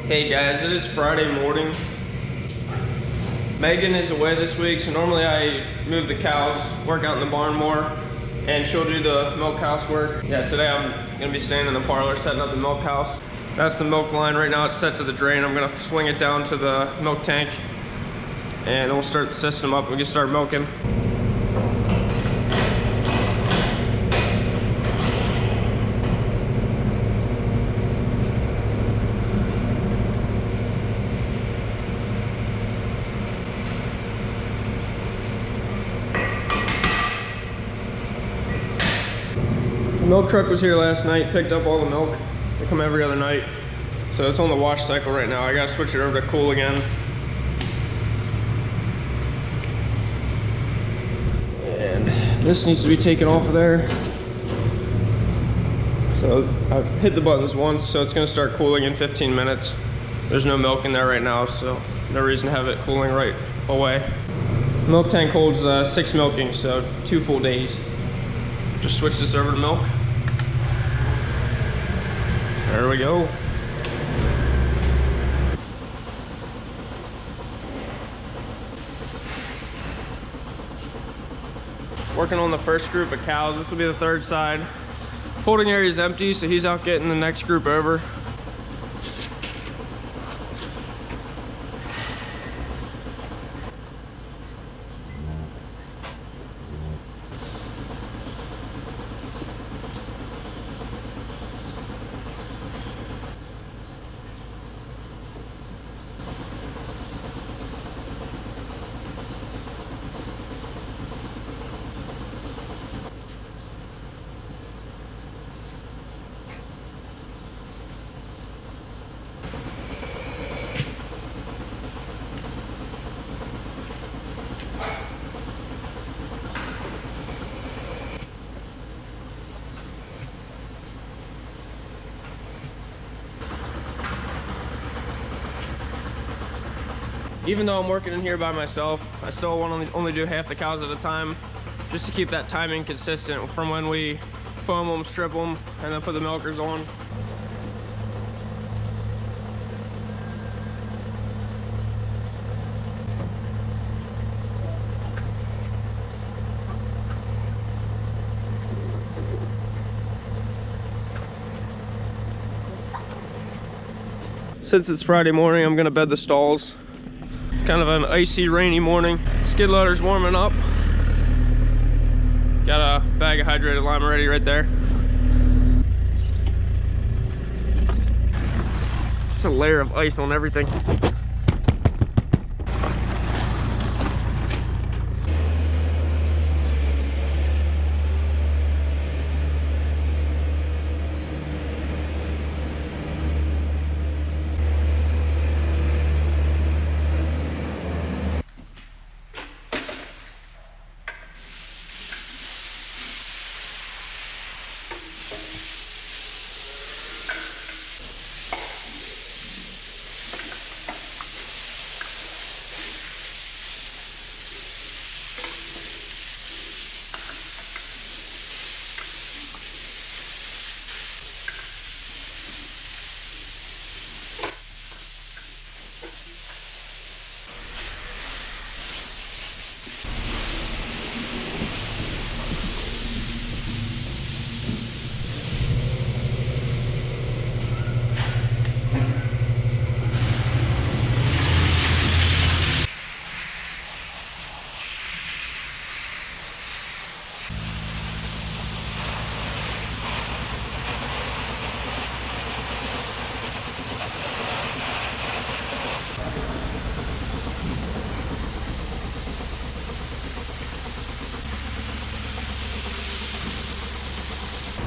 Hey guys, it is Friday morning. Megan is away this week, so normally I move the cows, work out in the barn more, and she'll do the milk house work. Yeah, today I'm gonna be staying in the parlor, setting up the milk house. That's the milk line. Right now it's set to the drain. I'm gonna swing it down to the milk tank, and we'll start the system up. We can start milking. The milk truck was here last night, picked up all the milk. They come every other night. So it's on the wash cycle right now. I gotta switch it over to cool again. And this needs to be taken off of there. So I've hit the buttons once, so it's gonna start cooling in 15 minutes. There's no milk in there right now, so no reason to have it cooling right away. Milk tank holds 6 milkings, so 2 full days. Just switch this over to milk. There we go. Working on the first group of cows. This will be the third side. Holding area is empty, so he's out getting the next group over. Even though I'm working in here by myself, I still want to only do half the cows at a time, just to keep that timing consistent from when we foam them, strip them, and then put the milkers on. Since it's Friday morning, I'm gonna bed the stalls. It's kind of an icy, rainy morning. Skid loader's warming up. Got a bag of hydrated lime already right there. Just a layer of ice on everything.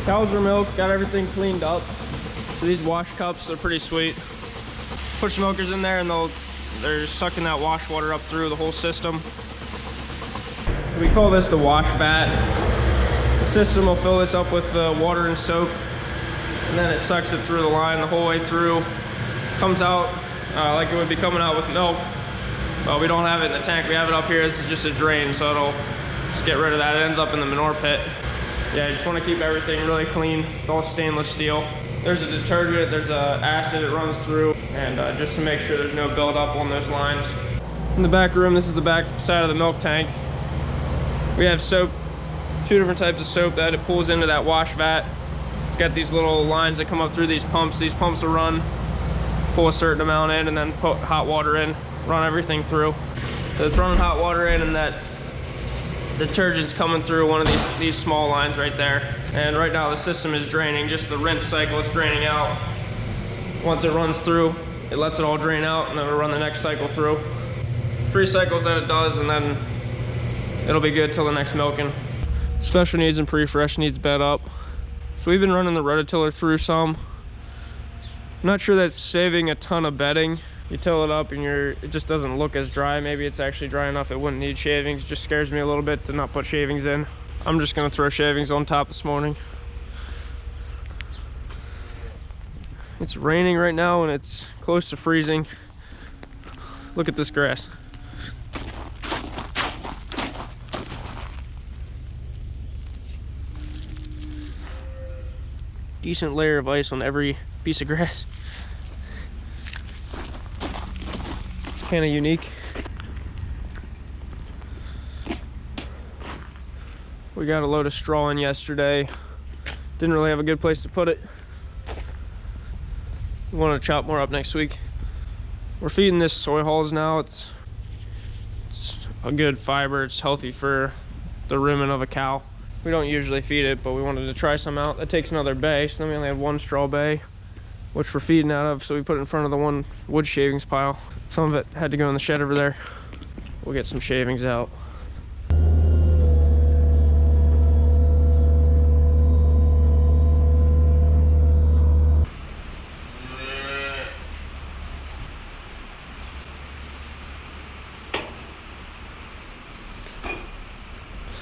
Cows are milked, got everything cleaned up. So these wash cups are pretty sweet. Push milkers in there and they're sucking that wash water up through the whole system. We call this the wash vat. The system will fill this up with the water and soap, and then it sucks it through the line the whole way through. Comes out like it would be coming out with milk, but we don't have it in the tank. We have it up here. This is just a drain, so it'll just get rid of that. It ends up in the manure pit. Yeah, I just want to keep everything really clean. It's all stainless steel. There's a detergent, there's a acid it runs through, and just to make sure there's no buildup on those lines. In the back room, this is the back side of the milk tank. We have soap, 2 different types of soap that it pulls into that wash vat. It's got these little lines that come up through these pumps. These pumps will run, pull a certain amount in, and then put hot water in, run everything through. So it's running hot water in, and that detergent's coming through one of these small lines right there. And right now the system is draining, just the rinse cycle is draining out. Once it runs through, it lets it all drain out, and then it'll run the next cycle through. 3 cycles that it does, and then it'll be good till the next milking. Special needs and pre-fresh needs bed up. So we've been running the rototiller through some. I'm not sure that's saving a ton of bedding. You till it up and it just doesn't look as dry. Maybe it's actually dry enough it wouldn't need shavings. Just scares me a little bit to not put shavings in. I'm just gonna throw shavings on top this morning. It's raining right now and it's close to freezing. Look at this grass. Decent layer of ice on every piece of grass. It's kind of unique. We got a load of straw in yesterday. Didn't really have a good place to put it. We want to chop more up next week. We're feeding this soy hulls now. It's a good fiber. It's healthy for the rumen of a cow. We don't usually feed it, but we wanted to try some out. That takes another bay, so then we only had 1 straw bay, which we're feeding out of, so we put it in front of the 1 wood shavings pile. Some of it had to go in the shed over there. We'll get some shavings out.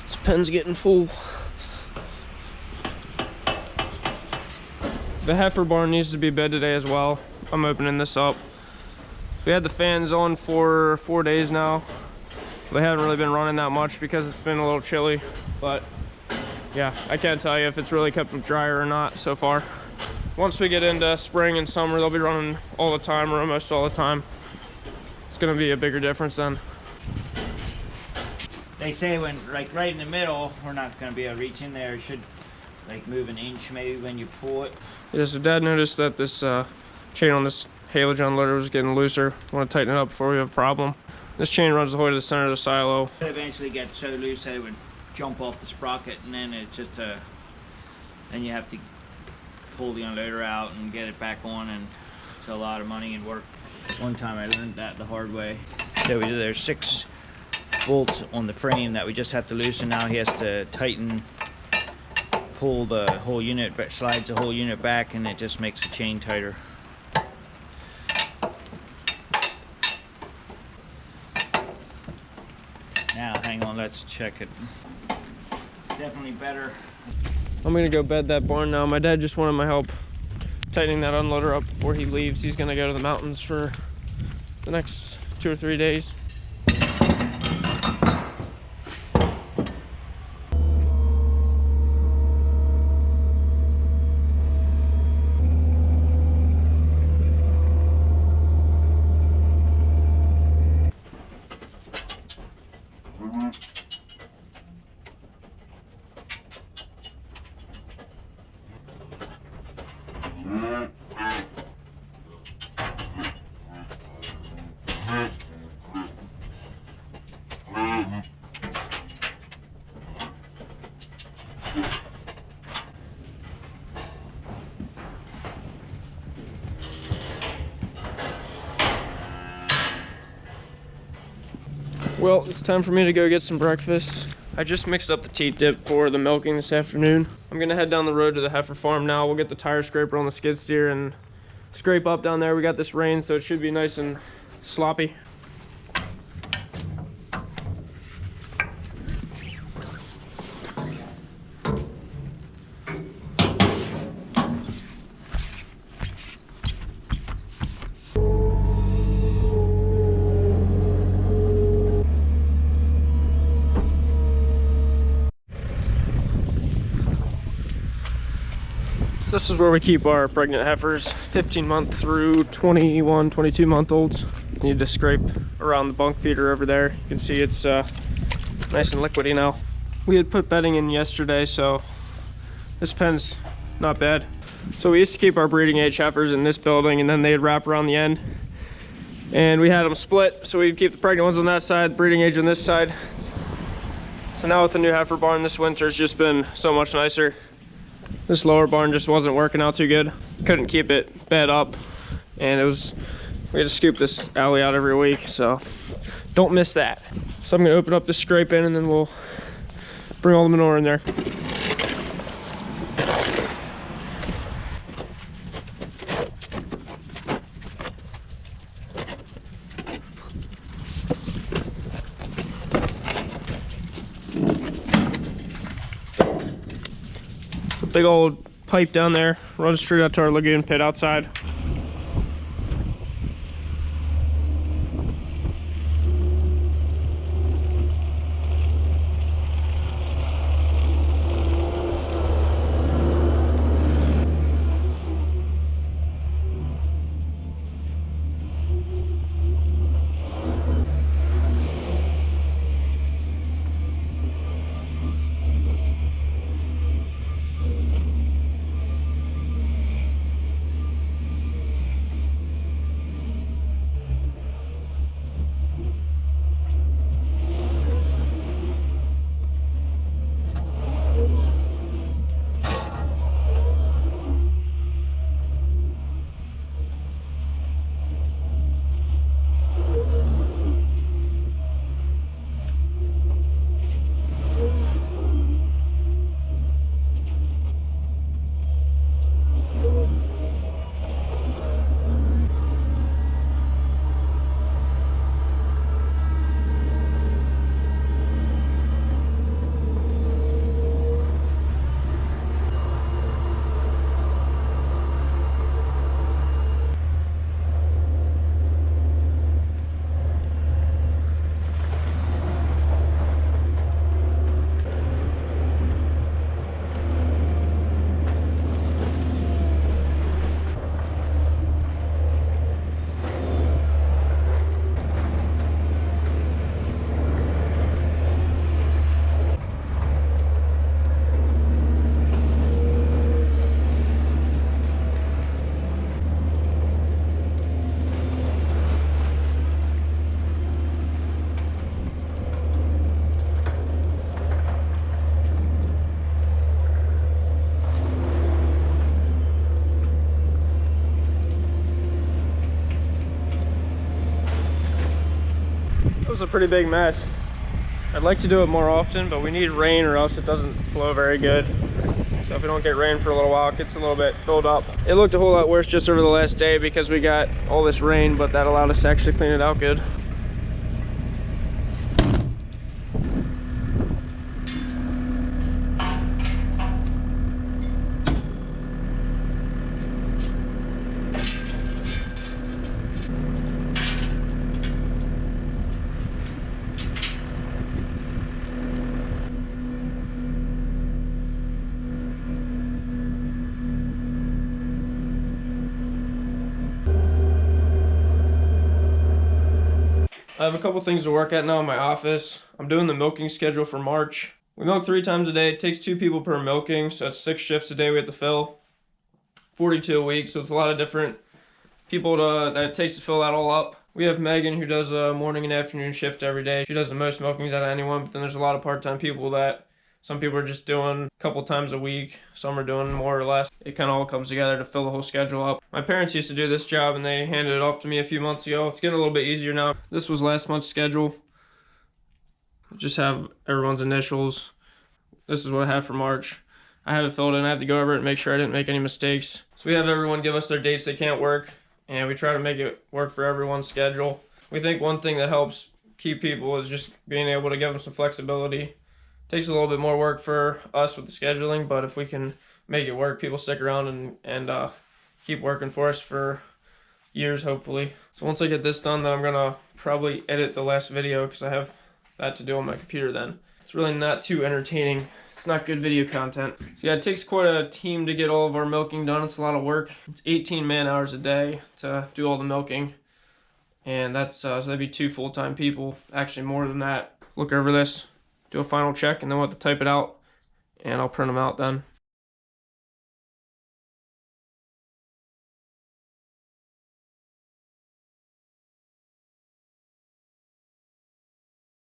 This pen's getting full. The heifer barn needs to be bed today as well. I'm opening this up. We had the fans on for 4 days now. They haven't really been running that much because it's been a little chilly, but yeah, I can't tell you if it's really kept them drier or not so far. Once we get into spring and summer, they'll be running all the time or almost all the time. It's gonna be a bigger difference then. They say when, like right in the middle, we're not gonna be able to reach in there. It should like move an inch maybe when you pull it. Yeah, so Dad noticed that this chain on this haylage unloader was getting looser. I want to tighten it up before we have a problem. This chain runs the whole way to the center of the silo. It eventually gets so loose that it would jump off the sprocket, and then it's just then you have to pull the unloader out and get it back on, and it's a lot of money and work. One time I learned that the hard way. So there's 6 bolts on the frame that we just have to loosen. Now he has to tighten, pull the whole unit, but slides the whole unit back, and it just makes the chain tighter. Now hang on, let's check it. It's definitely better. I'm gonna go bed that barn now. My dad just wanted my help tightening that unloader up before he leaves. He's gonna go to the mountains for the next 2 or 3 days. Well, it's time for me to go get some breakfast. I just mixed up the teat dip for the milking this afternoon. I'm gonna head down the road to the heifer farm now. We'll get the tire scraper on the skid steer and scrape up down there. We got this rain, so it should be nice and sloppy. This is where we keep our pregnant heifers, 15-month through 21, 22-month olds. Need to scrape around the bunk feeder over there. You can see it's nice and liquidy now. We had put bedding in yesterday, so this pen's not bad. So we used to keep our breeding age heifers in this building, and then they'd wrap around the end. And we had them split, so we'd keep the pregnant ones on that side, breeding age on this side. So now with the new heifer barn this winter, it's just been so much nicer. This lower barn just wasn't working out too good. Couldn't keep it bed up, and we had to scoop this alley out every week, so don't miss that. So I'm gonna open up the scrape in, and then we'll bring all the manure in there. Big old pipe down there, runs straight out to our lagoon pit outside. Was a pretty big mess. I'd like to do it more often, but we need rain or else it doesn't flow very good. So if we don't get rain for a little while, it gets a little bit filled up. It looked a whole lot worse just over the last day because we got all this rain, but that allowed us to actually clean it out good. I have a couple things to work at now in my office. I'm doing the milking schedule for March. We milk 3 times a day. It takes 2 people per milking, so that's 6 shifts a day we have to fill. 42 a week, so it's a lot of different people that it takes to fill that all up. We have Megan, who does a morning and afternoon shift every day. She does the most milkings out of anyone, but then there's a lot of part-time people that some people are just doing a couple times a week. Some are doing more or less. It kind of all comes together to fill the whole schedule up. My parents used to do this job and they handed it off to me a few months ago. It's getting a little bit easier now. This was last month's schedule. Just have everyone's initials. This is what I have for March. I have it filled in. I have to go over it and make sure I didn't make any mistakes. So we have everyone give us their dates they can't work, and we try to make it work for everyone's schedule. We think one thing that helps keep people is just being able to give them some flexibility. Takes a little bit more work for us with the scheduling, but if we can make it work, people stick around and keep working for us for years, hopefully. So once I get this done, then I'm gonna probably edit the last video because I have that to do on my computer then. It's really not too entertaining. It's not good video content. So yeah, it takes quite a team to get all of our milking done. It's a lot of work. It's 18 man hours a day to do all the milking. And that's, so that'd be 2 full-time people. Actually more than that. Look over this, do a final check, and then we'll have to type it out. And I'll print them out then.